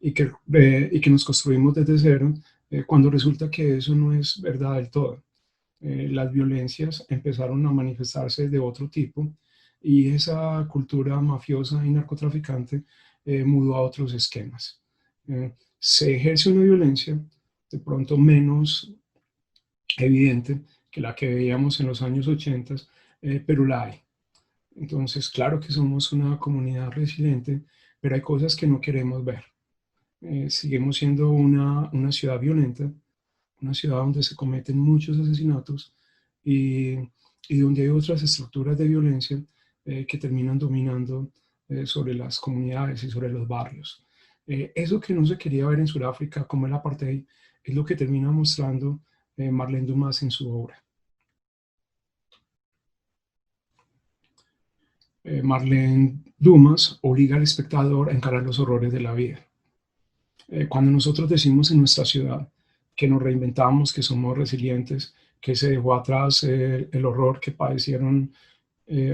y que nos construimos desde cero, cuando resulta que eso no es verdad del todo. Las violencias empezaron a manifestarse de otro tipo y esa cultura mafiosa y narcotraficante mudó a otros esquemas. Se ejerce una violencia de pronto menos evidente que la que veíamos en los años 80, pero la hay. Entonces, claro que somos una comunidad resiliente, pero hay cosas que no queremos ver. Seguimos siendo una ciudad violenta, una ciudad donde se cometen muchos asesinatos y, y donde hay otras estructuras de violencia que terminan dominando sobre las comunidades y sobre los barrios. Eso que no se quería ver en Sudáfrica, como el apartheid, es lo que termina mostrando Marlene Dumas en su obra. Marlene Dumas obliga al espectador a encarar los horrores de la vida. Cuando nosotros decimos en nuestra ciudad que nos reinventamos, que somos resilientes, que se dejó atrás el horror que padecieron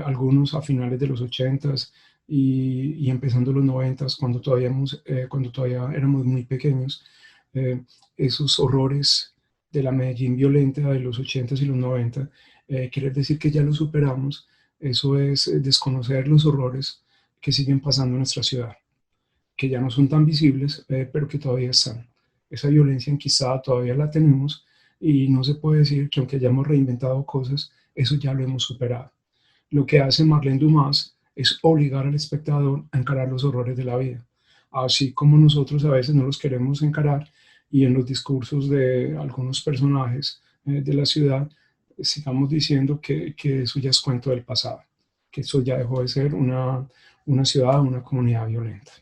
algunos a finales de los 80s y empezando los 90s, cuando todavía éramos muy pequeños, eh, esos horrores de la Medellín violenta de los 80s y los 90, quiere decir que ya los superamos. Eso es desconocer los horrores que siguen pasando en nuestra ciudad, que ya no son tan visibles, pero que todavía están. Esa violencia enquistada todavía la tenemos y no se puede decir que aunque hayamos reinventado cosas, eso ya lo hemos superado. Lo que hace Marlene Dumas es obligar al espectador a encarar los horrores de la vida, así como nosotros a veces no los queremos encarar y en los discursos de algunos personajes de la ciudad sigamos diciendo que eso ya es cuento del pasado, que eso ya dejó de ser una ciudad, una comunidad violenta.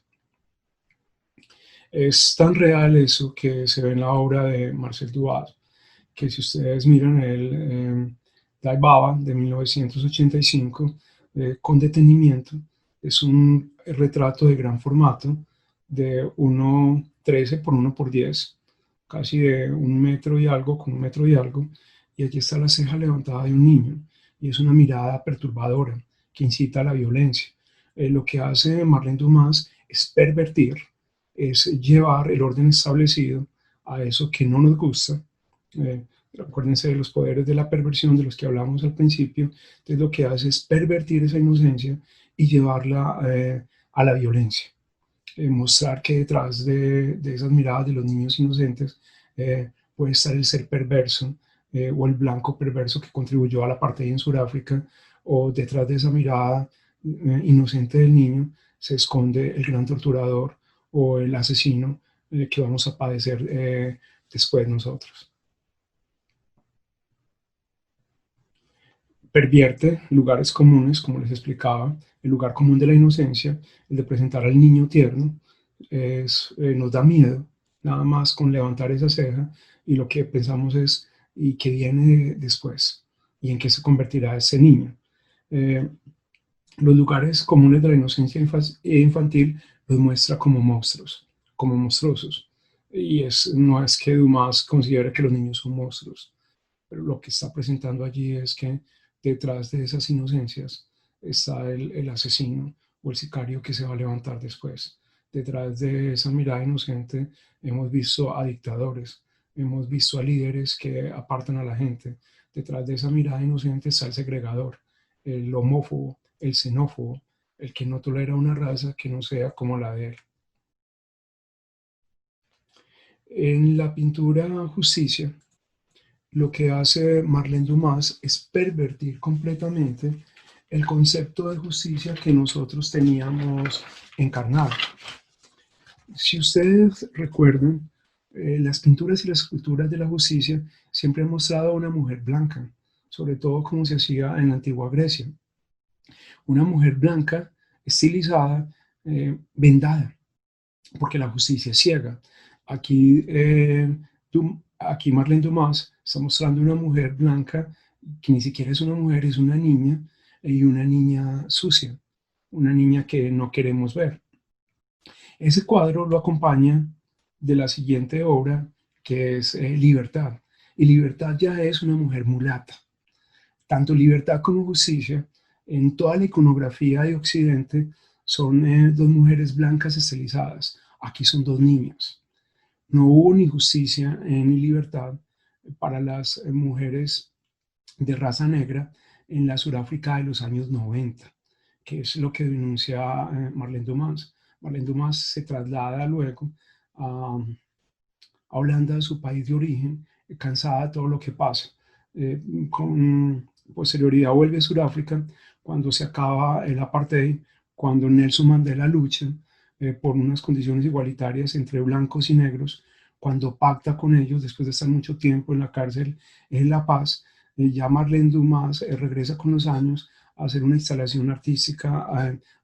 Es tan real eso que se ve en la obra de Marcel Duval, que si ustedes miran el Die Baba de 1985 con detenimiento, es un retrato de gran formato de 1,13 por 1,10, casi de 1 metro y algo, con 1 metro y algo, y allí está la ceja levantada de un niño, y es una mirada perturbadora que incita a la violencia. Lo que hace Marlene Dumas es pervertir, es llevar el orden establecido a eso que no nos gusta. Acuérdense de los poderes de la perversión de los que hablamos al principio. Entonces lo que hace es pervertir esa inocencia y llevarla a la violencia. Mostrar que detrás de esas miradas de los niños inocentes puede estar el ser perverso o el blanco perverso que contribuyó al apartheid en Sudáfrica, o detrás de esa mirada inocente del niño se esconde el gran torturador o el asesino que vamos a padecer después nosotros. Pervierte lugares comunes, como les explicaba, el lugar común de la inocencia, el de presentar al niño tierno, nos da miedo, nada más con levantar esa ceja, y lo que pensamos es, ¿y qué viene después? ¿Y en qué se convertirá ese niño? Eh, los lugares comunes de la inocencia infantil los muestra como monstruos, como monstruosos. Y no es que Dumas considere que los niños son monstruos, pero lo que está presentando allí es que detrás de esas inocencias está el asesino o el sicario que se va a levantar después. Detrás de esa mirada inocente hemos visto a dictadores, hemos visto a líderes que apartan a la gente. Detrás de esa mirada inocente está el segregador, el homófobo, el xenófobo, el que no tolera una raza que no sea como la de él. En la pintura Justicia, lo que hace Marlene Dumas es pervertir completamente el concepto de justicia que nosotros teníamos encarnado. Si ustedes recuerdan, las pinturas y las esculturas de la justicia siempre han mostrado a una mujer blanca, sobre todo como se hacía en la antigua Grecia. Una mujer blanca, estilizada, vendada, porque la justicia es ciega. Aquí, aquí Marlene Dumas está mostrando una mujer blanca que ni siquiera es una mujer, es una niña, y una niña sucia, una niña que no queremos ver. Ese cuadro lo acompaña de la siguiente obra, que es Libertad. Y Libertad ya es una mujer mulata. Tanto Libertad como Justicia, en toda la iconografía de Occidente, son dos mujeres blancas estilizadas. Aquí son dos niñas. No hubo ni justicia ni libertad para las mujeres de raza negra en la Sudáfrica de los años 90, que es lo que denuncia Marlene Dumas. Marlene Dumas se traslada luego a Holanda, su país de origen, cansada de todo lo que pasa. Con posterioridad vuelve a Sudáfrica cuando se acaba el apartheid, cuando Nelson Mandela lucha por unas condiciones igualitarias entre blancos y negros, cuando pacta con ellos después de estar mucho tiempo en la cárcel en La Paz. Ya Marlene Dumas regresa con los años a hacer una instalación artística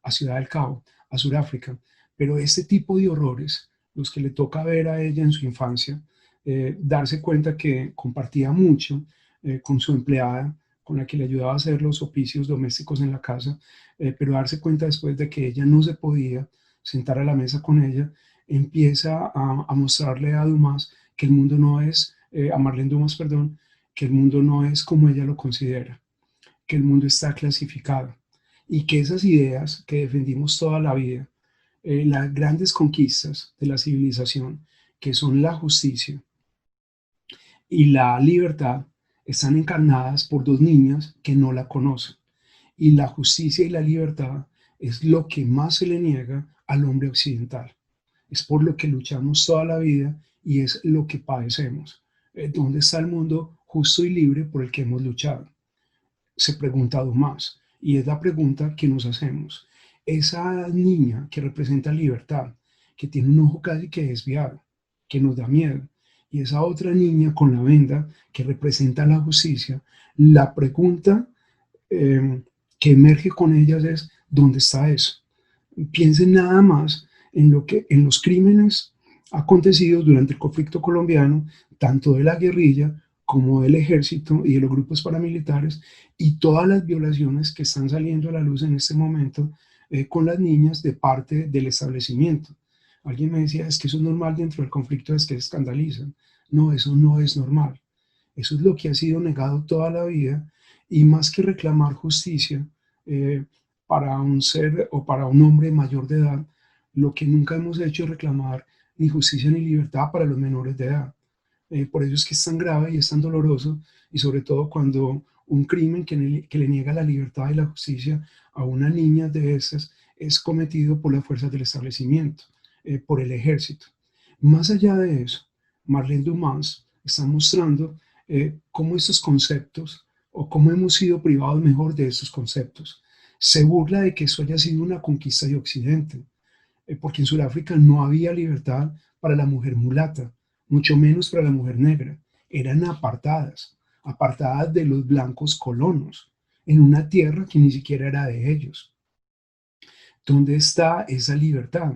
a Ciudad del Cabo, a Sudáfrica. Pero este tipo de horrores, los que le toca ver a ella en su infancia, darse cuenta que compartía mucho con su empleada, con la que le ayudaba a hacer los oficios domésticos en la casa, pero darse cuenta después de que ella no se podía sentar a la mesa con ella, empieza a mostrarle a Dumas que el mundo no es, a Marlene Dumas, perdón, que el mundo no es como ella lo considera, que el mundo está clasificado y que esas ideas que defendimos toda la vida, las grandes conquistas de la civilización, que son la justicia y la libertad, están encarnadas por dos niñas que no la conocen. Y la justicia y la libertad es lo que más se le niega al hombre occidental. Es por lo que luchamos toda la vida y es lo que padecemos. ¿Dónde está el mundo justo y libre por el que hemos luchado? Se pregunta Dumas, y es la pregunta que nos hacemos. Esa niña que representa libertad, que tiene un ojo casi que desviado, que nos da miedo, y esa otra niña con la venda que representa la justicia, la pregunta eh, que emerge con ellas es, ¿dónde está eso? Piensen nada más en en los crímenes acontecidos durante el conflicto colombiano, tanto de la guerrilla como del ejército y de los grupos paramilitares, y todas las violaciones que están saliendo a la luz en este momento con las niñas de parte del establecimiento. Alguien me decía, es que eso es normal dentro del conflicto, es que escandalizan. No, eso no es normal. Eso es lo que ha sido negado toda la vida, y más que reclamar justicia para un ser o para un hombre mayor de edad, lo que nunca hemos hecho es reclamar ni justicia ni libertad para los menores de edad. Por eso es que es tan grave y es tan doloroso, y sobre todo cuando un crimen que le niega la libertad y la justicia a una niña de esas es cometido por las fuerzas del establecimiento, por el ejército. Más allá de eso, Marlene Dumas está mostrando cómo estos conceptos o cómo hemos sido privados mejor de estos conceptos. Se burla de que eso haya sido una conquista de Occidente, porque en Sudáfrica no había libertad para la mujer mulata, mucho menos para la mujer negra. Eran apartadas, apartadas de los blancos colonos, en una tierra que ni siquiera era de ellos. ¿Dónde está esa libertad?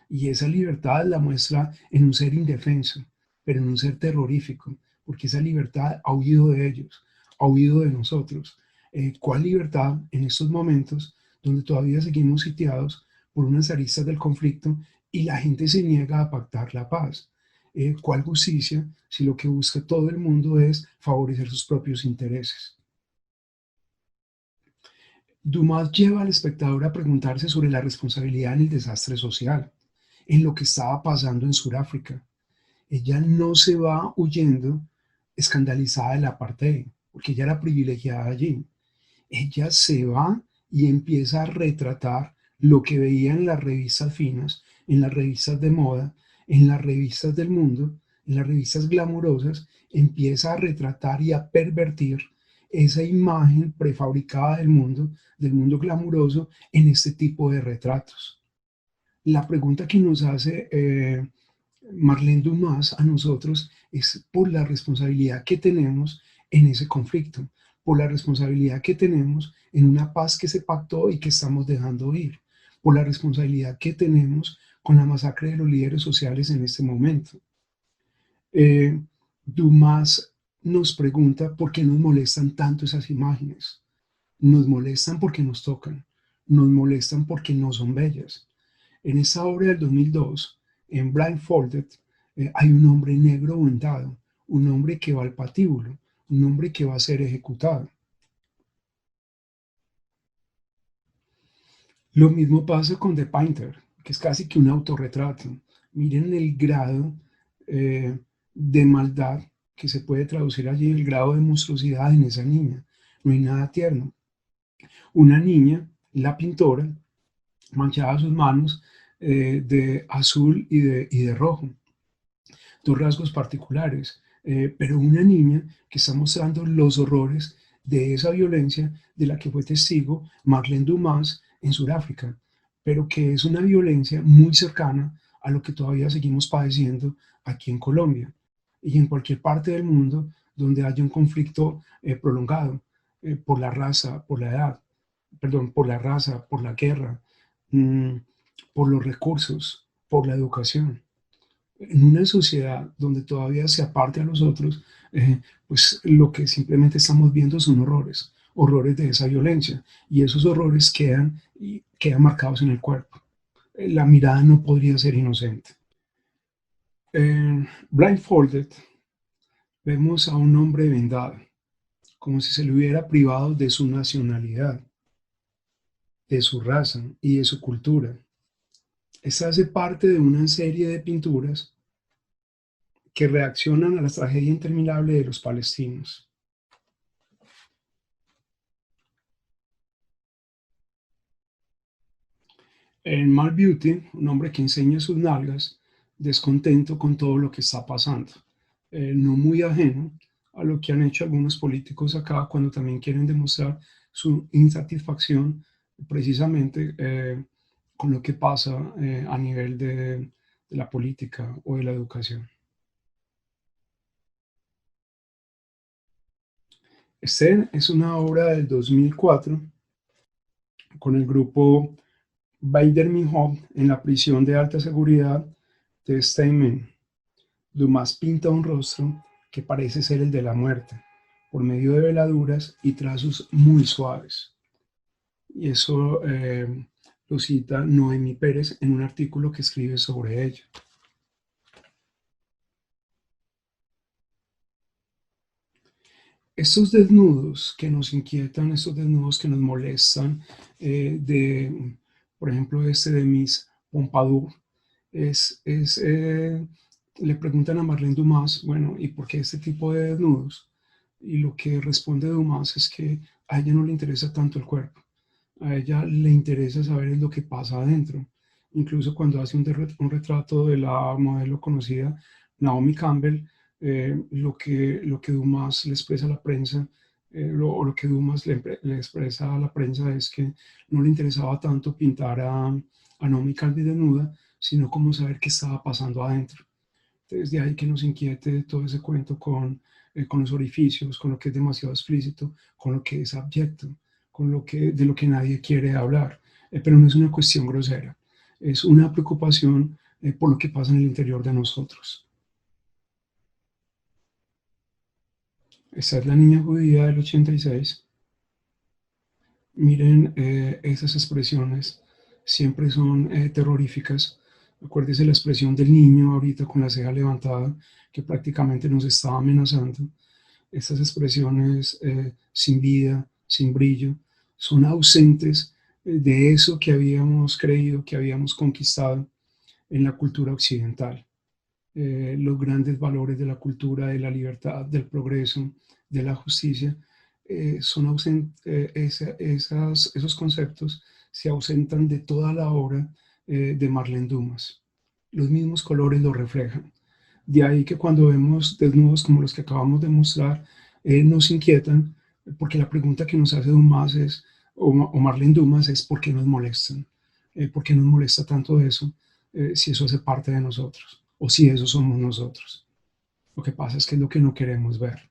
Y esa libertad la muestra en un ser indefenso, pero en un ser terrorífico, porque esa libertad ha huido de ellos, ha huido de nosotros. ¿Cuál libertad en estos momentos donde todavía seguimos sitiados por unas aristas del conflicto y la gente se niega a pactar la paz? ¿Cuál justicia si lo que busca todo el mundo es favorecer sus propios intereses? Dumas lleva al espectador a preguntarse sobre la responsabilidad en el desastre social, en lo que estaba pasando en Sudáfrica. Ella no se va huyendo escandalizada del apartheid, porque ella era privilegiada allí. Ella se va y empieza a retratar lo que veía en las revistas finas, en las revistas de moda, en las revistas del mundo, en las revistas glamurosas, empieza a retratar y a pervertir esa imagen prefabricada del mundo glamuroso, en este tipo de retratos. La pregunta que nos hace Marlene Dumas a nosotros es por la responsabilidad que tenemos en ese conflicto, por la responsabilidad que tenemos en una paz que se pactó y que estamos dejando ir, por la responsabilidad que tenemos con la masacre de los líderes sociales en este momento. Eh, Dumas nos pregunta por qué nos molestan tanto esas imágenes. Nos molestan porque nos tocan, nos molestan porque no son bellas. En esa obra del 2002, en Blindfolded, hay un hombre negro vendado, un hombre que va al patíbulo, un hombre que va a ser ejecutado. Lo mismo pasa con The Painter, que es casi que un autorretrato. Miren el grado eh, de maldad que se puede traducir allí, el grado de monstruosidad en esa niña. No hay nada tierno. Una niña, la pintora, manchaba sus manos de azul y de rojo, dos rasgos particulares, pero una niña que está mostrando los horrores de esa violencia de la que fue testigo Marlene Dumas en Sudáfrica, pero que es una violencia muy cercana a lo que todavía seguimos padeciendo aquí en Colombia y en cualquier parte del mundo donde haya un conflicto prolongado por la raza, por la edad, perdón, por la raza, por la guerra, mm, por los recursos, por la educación. En una sociedad donde todavía se aparte a los otros, pues lo que simplemente estamos viendo son horrores, horrores de esa violencia, y esos horrores quedan marcados en el cuerpo. La mirada no podría ser inocente. En Blindfolded vemos a un hombre vendado, como si se le hubiera privado de su nacionalidad, de su raza y de su cultura. Esta hace parte de una serie de pinturas que reaccionan a la tragedia interminable de los palestinos. En Mal Beauty, un hombre que enseña sus nalgas, descontento con todo lo que está pasando, no muy ajeno a lo que han hecho algunos políticos acá cuando también quieren demostrar su insatisfacción precisamente con lo que pasa a nivel de la política o de la educación. Este es una obra del 2004 con el grupo Baader-Meinhof en la prisión de alta seguridad de Steinman. Dumas pinta un rostro que parece ser el de la muerte, por medio de veladuras y trazos muy suaves. Y eso lo cita Noemí Pérez en un artículo que escribe sobre ella. Estos desnudos que nos inquietan, estos desnudos que nos molestan, por ejemplo, este de Miss Pompadour, le preguntan a Marlene Dumas, bueno, ¿y por qué este tipo de desnudos? Y lo que responde Dumas es que a ella no le interesa tanto el cuerpo, a ella le interesa saber lo que pasa adentro. Incluso cuando hace un retrato de la modelo conocida Naomi Campbell, Lo que Dumas le expresa a la prensa, o lo que Dumas le expresa a la prensa es que no le interesaba tanto pintar a Naomi Calvi desnuda, sino como saber qué estaba pasando adentro. Entonces, de ahí que nos inquiete todo ese cuento con los orificios, con lo que es demasiado explícito, con lo que es abyecto, de lo que nadie quiere hablar. Pero no es una cuestión grosera, es una preocupación por lo que pasa en el interior de nosotros. Esta es la niña judía del 86. Miren, esas expresiones siempre son terroríficas. Acuérdese la expresión del niño ahorita con la ceja levantada, que prácticamente nos estaba amenazando. Estas expresiones sin vida, sin brillo, son ausentes de eso que habíamos creído, que habíamos conquistado en la cultura occidental. Los grandes valores de la cultura, de la libertad, del progreso, de la justicia, son esos conceptos se ausentan de toda la obra de Marlene Dumas. Los mismos colores lo reflejan. De ahí que cuando vemos desnudos como los que acabamos de mostrar, nos inquietan, porque la pregunta que nos hace Dumas es, o Marlene Dumas es, ¿por qué nos molestan? ¿Por qué nos molesta tanto eso, si eso hace parte de nosotros? O si eso somos nosotros. Lo que pasa es que es lo que no queremos ver.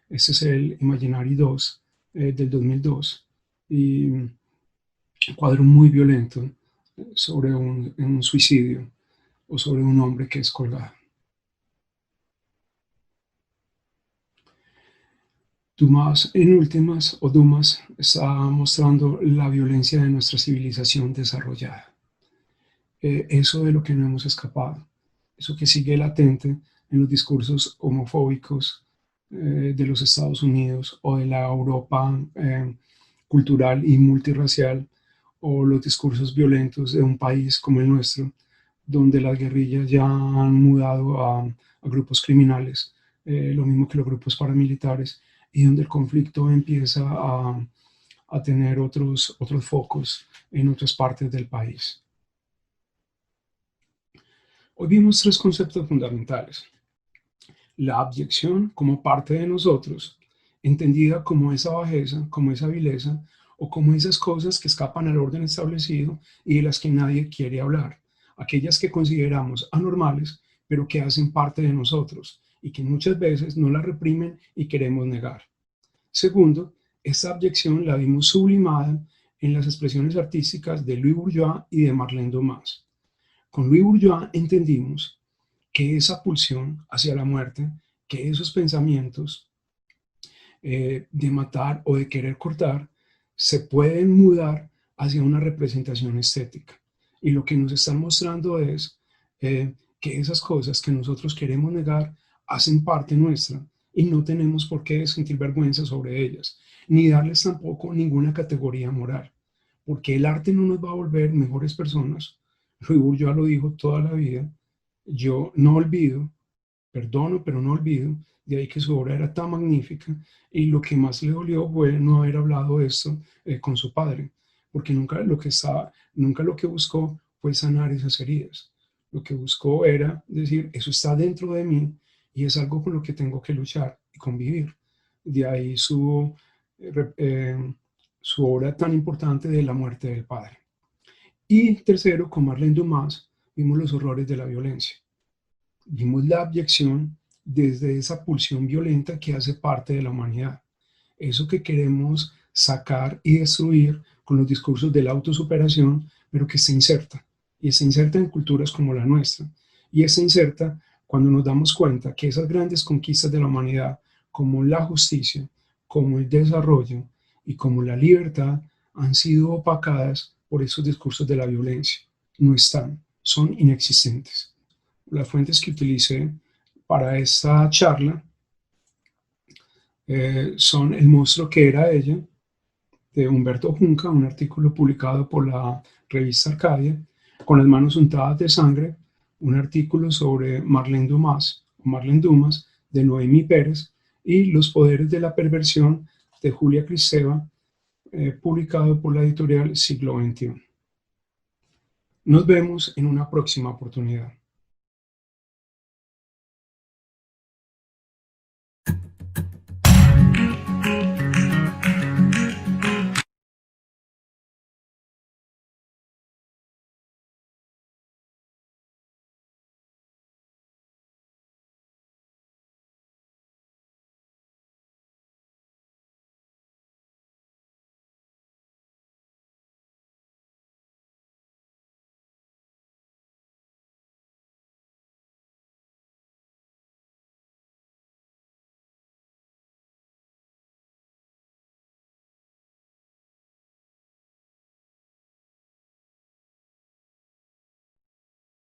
Este es el Imaginary 2 del 2002 y un cuadro muy violento sobre un suicidio o sobre un hombre que es colgado. Dumas, en últimas, o Dumas, está mostrando la violencia de nuestra civilización desarrollada. Eso de lo que no hemos escapado, eso que sigue latente en los discursos homofóbicos de los Estados Unidos o de la Europa cultural y multirracial, o los discursos violentos de un país como el nuestro, donde las guerrillas ya han mudado a grupos criminales, lo mismo que los grupos paramilitares, y donde el conflicto empieza a tener otros focos en otras partes del país. Hoy vimos tres conceptos fundamentales. La abyección como parte de nosotros, entendida como esa bajeza, como esa vileza, o como esas cosas que escapan al orden establecido y de las que nadie quiere hablar. Aquellas que consideramos anormales, pero que hacen parte de nosotros y que muchas veces no la reprimen y queremos negar. Segundo, esta abyección la vimos sublimada en las expresiones artísticas de Louis Bourgeois y de Marlene Dumas. Con Louis Bourgeois entendimos que esa pulsión hacia la muerte, que esos pensamientos de matar o de querer cortar, se pueden mudar hacia una representación estética. Y lo que nos están mostrando es que esas cosas que nosotros queremos negar hacen parte nuestra y no tenemos por qué sentir vergüenza sobre ellas, ni darles tampoco ninguna categoría moral, porque el arte no nos va a volver mejores personas. Louis Bourgeois lo dijo toda la vida: yo no olvido, perdono, pero no olvido. De ahí que su obra era tan magnífica, y lo que más le dolió fue no haber hablado esto con su padre, porque nunca lo que buscó fue sanar esas heridas. Lo que buscó era decir, eso está dentro de mí y es algo con lo que tengo que luchar y convivir. De ahí su obra tan importante de la muerte del padre. Y tercero, con Marlene Dumas, vimos los horrores de la violencia. Vimos la abyección desde esa pulsión violenta que hace parte de la humanidad. Eso que queremos sacar y destruir con los discursos de la autosuperación, pero que se inserta. Y se inserta en culturas como la nuestra. Y se inserta cuando nos damos cuenta que esas grandes conquistas de la humanidad, como la justicia, como el desarrollo y como la libertad, han sido opacadas por esos discursos de la violencia. No están, son inexistentes. Las fuentes que utilicé para esta charla son El monstruo que era ella, de Humberto Junca, un artículo publicado por la revista Arcadia, Con las manos untadas de sangre, un artículo sobre Marlene Dumas, de Noemí Pérez, y Los poderes de la perversión, de Julia Kristeva, publicado por la editorial Siglo XXI. Nos vemos en una próxima oportunidad.